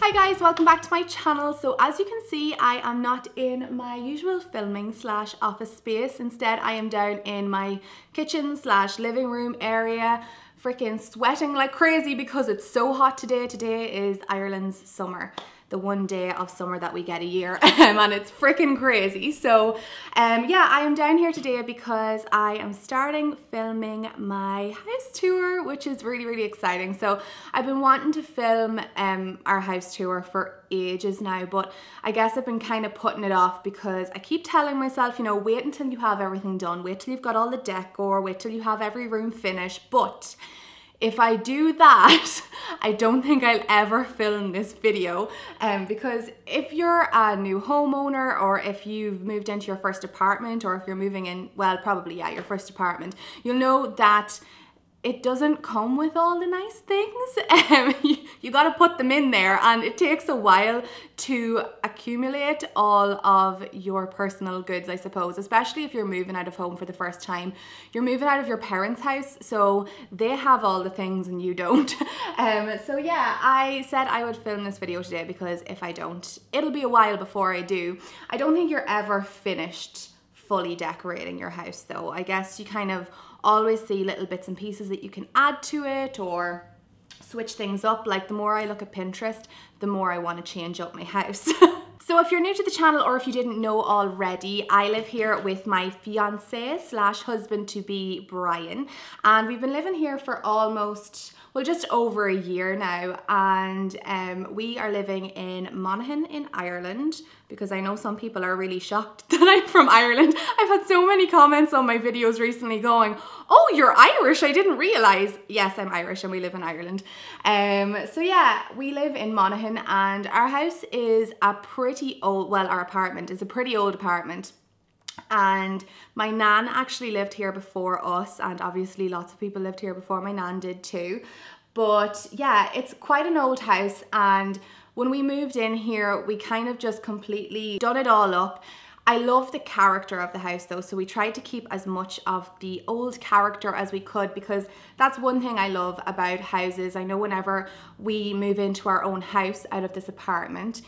Hi guys, welcome back to my channel. So as you can see, I am not in my usual filming / office space. Instead, I am down in my kitchen / living room area, freaking sweating like crazy because it's so hot today. Today is Ireland's summer, the one day of summer that we get a year, and it's freaking crazy. So yeah, I am down here today because I am starting filming my house tour, which is really exciting. So I've been wanting to film our house tour for ages now, but I guess I've been kind of putting it off because I keep telling myself, you know, wait until you have everything done, wait till you've got all the decor, wait till you have every room finished. But if I do that, I don't think I'll ever film this video because if you're a new homeowner, or if you've moved into your first apartment, or if you're moving in, well, probably, yeah, your first apartment, you'll know that it doesn't come with all the nice things. You got to put them in there, and it takes a while to accumulate all of your personal goods, I suppose, especially if you're moving out of home for the first time. You're moving out of your parents' house, so they have all the things and you don't. So yeah, I said I would film this video today because if I don't, it'll be a while before I do. I don't think you're ever finished fully decorating your house though. I guess you kind of always see little bits and pieces that you can add to it or switch things up. Like, the more I look at Pinterest, the more I want to change up my house. So if you're new to the channel, or if you didn't know already, I live here with my fiance / husband to be, Brian, and we've been living here for almost, well, just over a year now, and we are living in Monaghan in Ireland, because I know some people are really shocked that I'm from Ireland. I've had so many comments on my videos recently going, oh, you're Irish, I didn't realize. Yes, I'm Irish and we live in Ireland. So yeah, we live in Monaghan, and our house is a pretty old, well, our apartment is a pretty old apartment. And my nan actually lived here before us, and obviously lots of people lived here before my nan did too. But yeah, it's quite an old house, and when we moved in here, we kind of just completely done it all up. I love the character of the house though, so we tried to keep as much of the old character as we could, because that's one thing I love about houses. I know whenever we move into our own house out of this apartment,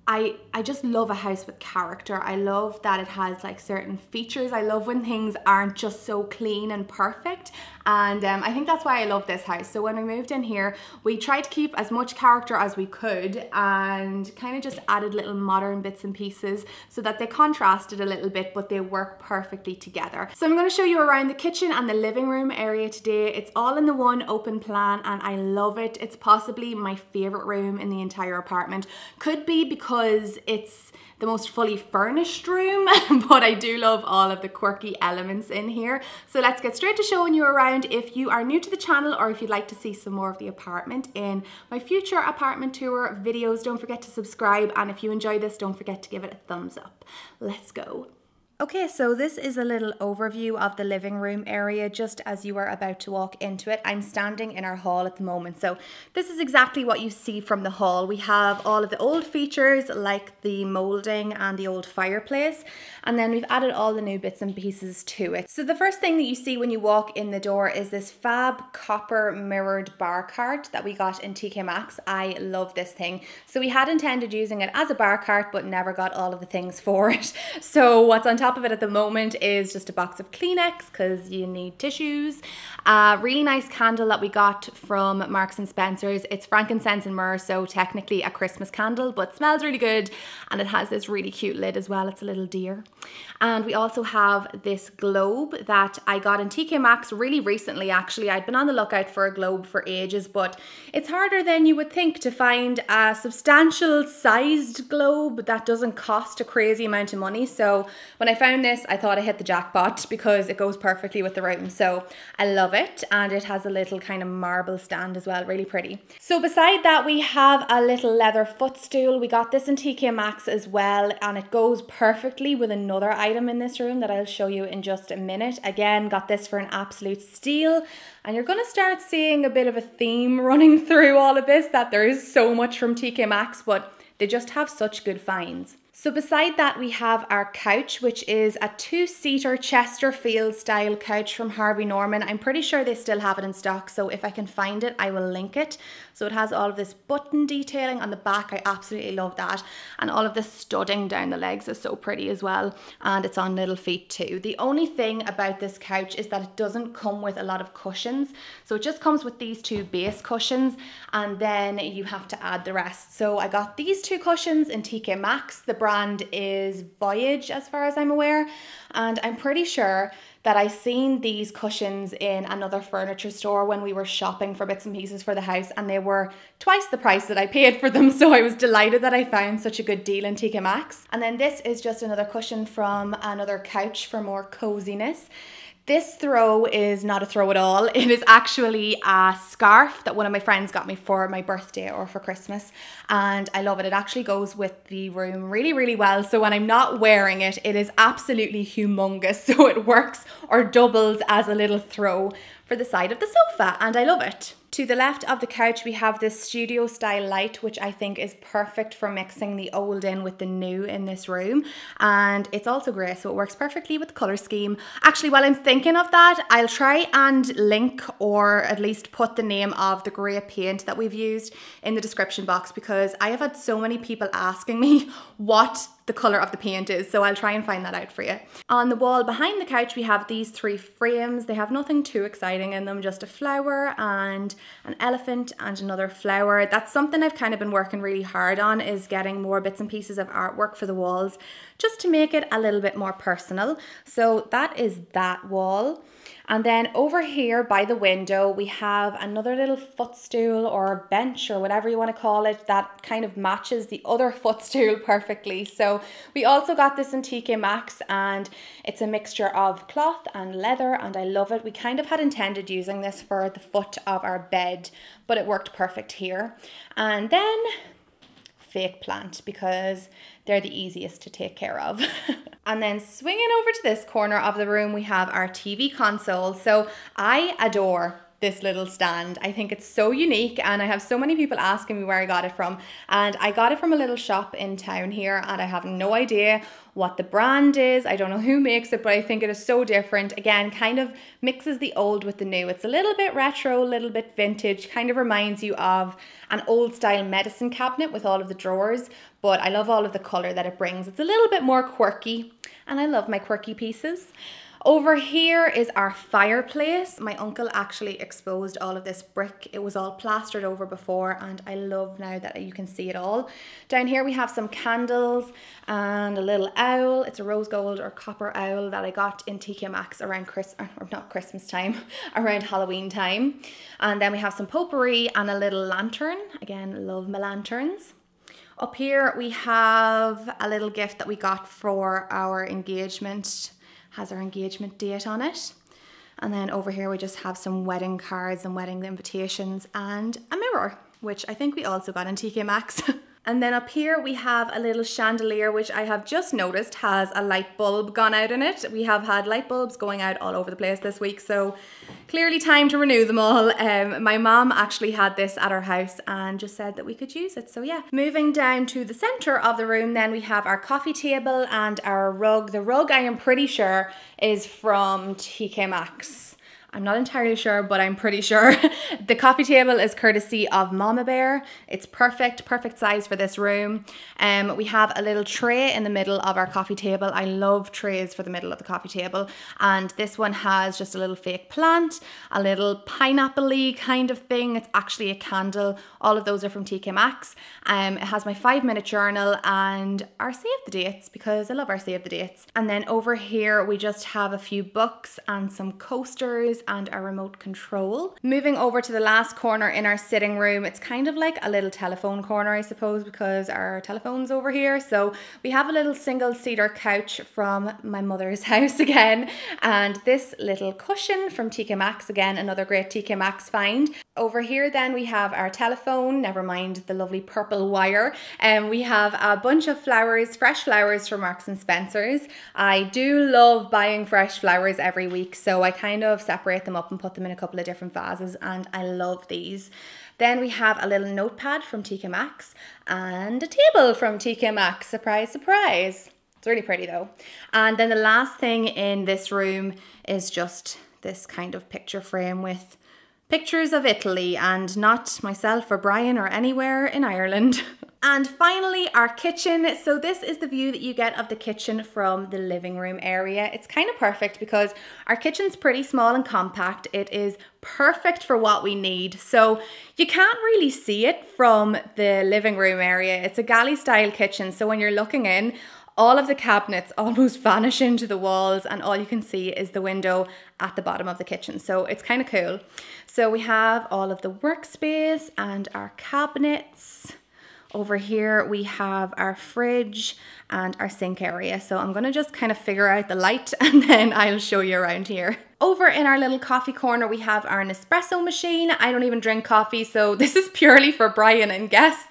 I just love a house with character. I love that it has like certain features. I love when things aren't just so clean and perfect, and I think that's why I love this house. So when we moved in here, we tried to keep as much character as we could and kind of just added little modern bits and pieces so that they contrasted a little bit, but they work perfectly together. So I'm going to show you around the kitchen and the living room area today. It's all in the one open plan and I love it. It's possibly my favorite room in the entire apartment. Could be because it's the most fully furnished room, but I do love all of the quirky elements in here. So let's get straight to showing you around. If you are new to the channel, or if you'd like to see some more of the apartment in my future apartment tour videos, don't forget to subscribe, and if you enjoy this, don't forget to give it a thumbs up. Let's go. Okay, so this is a little overview of the living room area just as you are about to walk into it. I'm standing in our hall at the moment, so this is exactly what you see from the hall. We have all of the old features like the moulding and the old fireplace, and then we've added all the new bits and pieces to it. So the first thing that you see when you walk in the door is this fab copper mirrored bar cart that we got in TK Maxx. I love this thing. So we had intended using it as a bar cart but never got all of the things for it. So what's on top of it at the moment is just a box of Kleenex because you need tissues. A really nice candle that we got from Marks and Spencer's. It's frankincense and myrrh, so technically a Christmas candle, but smells really good, and it has this really cute lid as well. It's a little deer. And we also have this globe that I got in TK Maxx really recently. Actually, I'd been on the lookout for a globe for ages, but it's harder than you would think to find a substantial sized globe that doesn't cost a crazy amount of money. So when I found this, I thought I hit the jackpot because it goes perfectly with the room. So I love it, and it has a little kind of marble stand as well, really pretty. So beside that, we have a little leather footstool. We got this in TK Maxx as well, and it goes perfectly with another item in this room that I'll show you in just a minute. Again, got this for an absolute steal, and you're gonna start seeing a bit of a theme running through all of this, that there is so much from TK Maxx, but they just have such good finds. So beside that, we have our couch, which is a 2-seater Chesterfield style couch from Harvey Norman. I'm pretty sure they still have it in stock, so if I can find it, I will link it. So it has all of this button detailing on the back. I absolutely love that. And all of the studding down the legs is so pretty as well. And it's on little feet too. The only thing about this couch is that it doesn't come with a lot of cushions. So it just comes with these 2 base cushions, and then you have to add the rest. So I got these 2 cushions in TK Maxx. The brand is Voyage as far as I'm aware. And I'm pretty sure that I seen these cushions in another furniture store when we were shopping for bits and pieces for the house, and they were twice the price that I paid for them. So I was delighted that I found such a good deal in TK Maxx. And then this is just another cushion from another couch for more coziness. This throw is not a throw at all. It is actually a scarf that one of my friends got me for my birthday or for Christmas, and I love it. It actually goes with the room really, really well. So when I'm not wearing it, it is absolutely humongous. So it works or doubles as a little throw for the side of the sofa, and I love it. To the left of the couch, we have this studio style light, which I think is perfect for mixing the old in with the new in this room. And it's also grey, so it works perfectly with the colour scheme. Actually, while I'm thinking of that, I'll try and link or at least put the name of the grey paint that we've used in the description box, because I have had so many people asking me what the colour of the paint is, so I'll try and find that out for you. On the wall behind the couch, we have these 3 frames. They have nothing too exciting in them, just a flower and an elephant and another flower. That's something I've kind of been working really hard on, is getting more bits and pieces of artwork for the walls just to make it a little bit more personal. So that is that wall. And then over here by the window, we have another little footstool or bench or whatever you want to call it that kind of matches the other footstool perfectly. So we also got this in TK Maxx, and it's a mixture of cloth and leather, and I love it. We kind of had intended using this for the foot of our bed, but it worked perfect here. And then fake plant, because they're the easiest to take care of. And then swinging over to this corner of the room, we have our TV console. So I adore this little stand. I think it's so unique, and I have so many people asking me where I got it from. And I got it from a little shop in town here, and I have no idea what the brand is. I don't know who makes it, but I think it is so different. Again, kind of mixes the old with the new. It's a little bit retro, a little bit vintage, kind of reminds you of an old style medicine cabinet with all of the drawers, but I love all of the color that it brings. It's a little bit more quirky, and I love my quirky pieces. Over here is our fireplace. My uncle actually exposed all of this brick. It was all plastered over before, and I love now that you can see it all. Down here we have some candles and a little owl. It's a rose gold or copper owl that I got in TK Maxx around not Christmas time, around Halloween time. And then we have some potpourri and a little lantern. Again, love my lanterns. Up here we have a little gift that we got for our engagement. Has our engagement date on it. And then over here we just have some wedding cards and wedding invitations and a mirror, which I think we also got in TK Maxx. And then up here we have a little chandelier, which I have just noticed has a light bulb gone out in it. We have had light bulbs going out all over the place this week, so clearly time to renew them all. My mom actually had this at her house and just said that we could use it, so yeah. Moving down to the center of the room, then we have our coffee table and our rug. The rug, I am pretty sure, is from TK Maxx. I'm not entirely sure, but I'm pretty sure. The coffee table is courtesy of Mama Bear. It's perfect size for this room. We have a little tray in the middle of our coffee table. I love trays for the middle of the coffee table. And this one has just a little fake plant, a little pineapple-y kind of thing. It's actually a candle. All of those are from TK Maxx. It has my 5-minute journal and our save the dates, because I love our save the dates. And then over here, we just have a few books and some coasters and our remote control. Moving over to the last corner in our sitting room, it's kind of like a little telephone corner, I suppose, because our telephone's over here. So we have a little single cedar couch from my mother's house again, and this little cushion from TK Maxx, again another great TK Maxx find. Over here then we have our telephone, never mind the lovely purple wire, and we have a bunch of flowers, fresh flowers from Marks and Spencer's. I do love buying fresh flowers every week, so I kind of separate them up and put them in a couple of different vases, and I love these. Then we have a little notepad from TK Maxx and a table from TK Maxx. Surprise, surprise. It's really pretty though. And then the last thing in this room is just this kind of picture frame with pictures of Italy and not myself or Brian or anywhere in Ireland. And finally, our kitchen. So this is the view that you get of the kitchen from the living room area. It's kind of perfect because our kitchen's pretty small and compact. It is perfect for what we need. So you can't really see it from the living room area. It's a galley style kitchen. So when you're looking in, all of the cabinets almost vanish into the walls and all you can see is the window at the bottom of the kitchen. So it's kind of cool. So we have all of the workspace and our cabinets. Over here we have our fridge and our sink area. So I'm gonna just kind of figure out the light and then I'll show you around here. Over in our little coffee corner, we have our Nespresso machine. I don't even drink coffee, so this is purely for Brian and guests.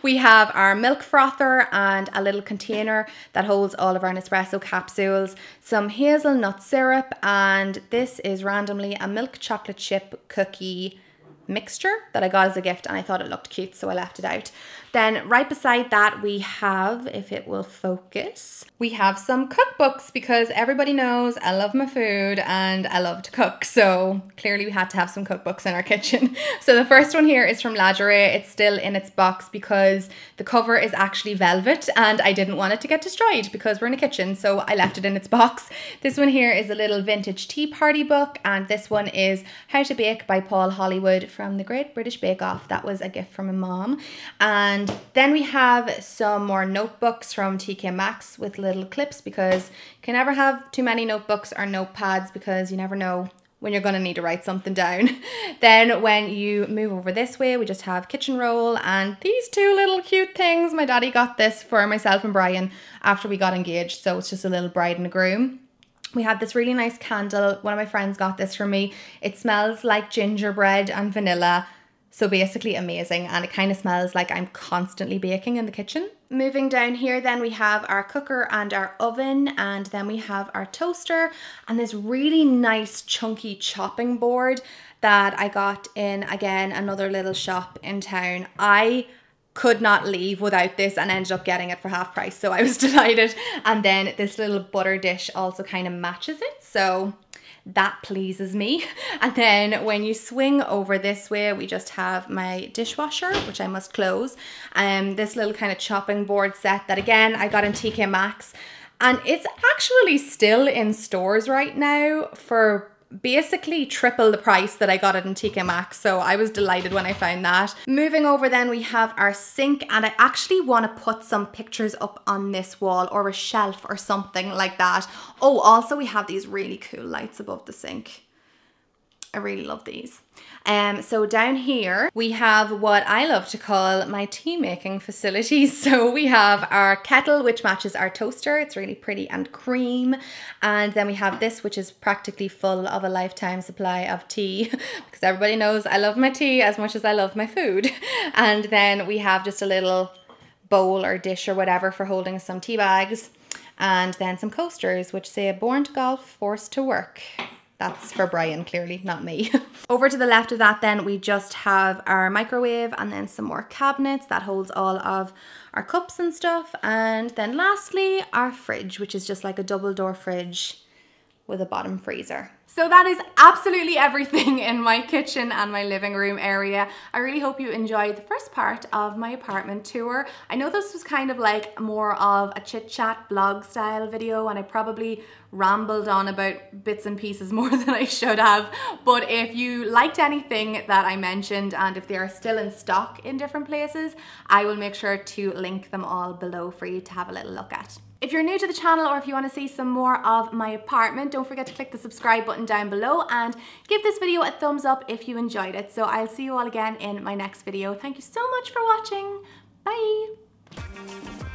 We have our milk frother and a little container that holds all of our Nespresso capsules, some hazelnut syrup, and this is randomly a milk chocolate chip cookie mixture that I got as a gift and I thought it looked cute, so I left it out. Then right beside that we have, if it will focus, we have some cookbooks because everybody knows I love my food and I love to cook, so clearly we had to have some cookbooks in our kitchen. So the first one here is from Lingerie. It's still in its box because the cover is actually velvet and I didn't want it to get destroyed because we're in a kitchen, so I left it in its box. This one here is a little vintage tea party book, and this one is How to Bake by Paul Hollywood from the Great British Bake Off. That was a gift from my mom. And then we have some more notebooks from TK Maxx with little clips because you can never have too many notebooks or notepads because you never know when you're going to need to write something down. Then when you move over this way, we just have kitchen roll and these two little cute things. My daddy got this for myself and Brian after we got engaged, so it's just a little bride and a groom. We have this really nice candle. One of my friends got this for me. It smells like gingerbread and vanilla. So basically amazing, and it kind of smells like I'm constantly baking in the kitchen. Moving down here then we have our cooker and our oven, and then we have our toaster and this really nice chunky chopping board that I got in, again, another little shop in town. I could not leave without this and ended up getting it for half price, so I was delighted. And then this little butter dish also kind of matches it, so that pleases me. And then when you swing over this way, we just have my dishwasher, which I must close, this little kind of chopping board set that again I got in TK Maxx, and it's actually still in stores right now for basically triple the price that I got it in TK Maxx, so I was delighted when I found that. Moving over then we have our sink, and I actually want to put some pictures up on this wall or a shelf or something like that. Oh, also we have these really cool lights above the sink. I really love these. So down here we have what I love to call my tea making facilities. So we have our kettle, which matches our toaster. It's really pretty and cream. And then we have this, which is practically full of a lifetime supply of tea because everybody knows I love my tea as much as I love my food. And then we have just a little bowl or dish or whatever for holding some tea bags. And then some coasters, which say born to golf, forced to work. That's for Brian, clearly, not me. Over to the left of that then, we just have our microwave and then some more cabinets that holds all of our cups and stuff. And then lastly, our fridge, which is just like a double door fridge with a bottom freezer. So that is absolutely everything in my kitchen and my living room area. I really hope you enjoyed the first part of my apartment tour. I know this was kind of like more of a chit chat blog style video, and I probably rambled on about bits and pieces more than I should have. But if you liked anything that I mentioned and if they are still in stock in different places, I will make sure to link them all below for you to have a little look at. If you're new to the channel or if you want to see some more of my apartment, don't forget to click the subscribe button down below and give this video a thumbs up if you enjoyed it. So I'll see you all again in my next video. Thank you so much for watching. Bye.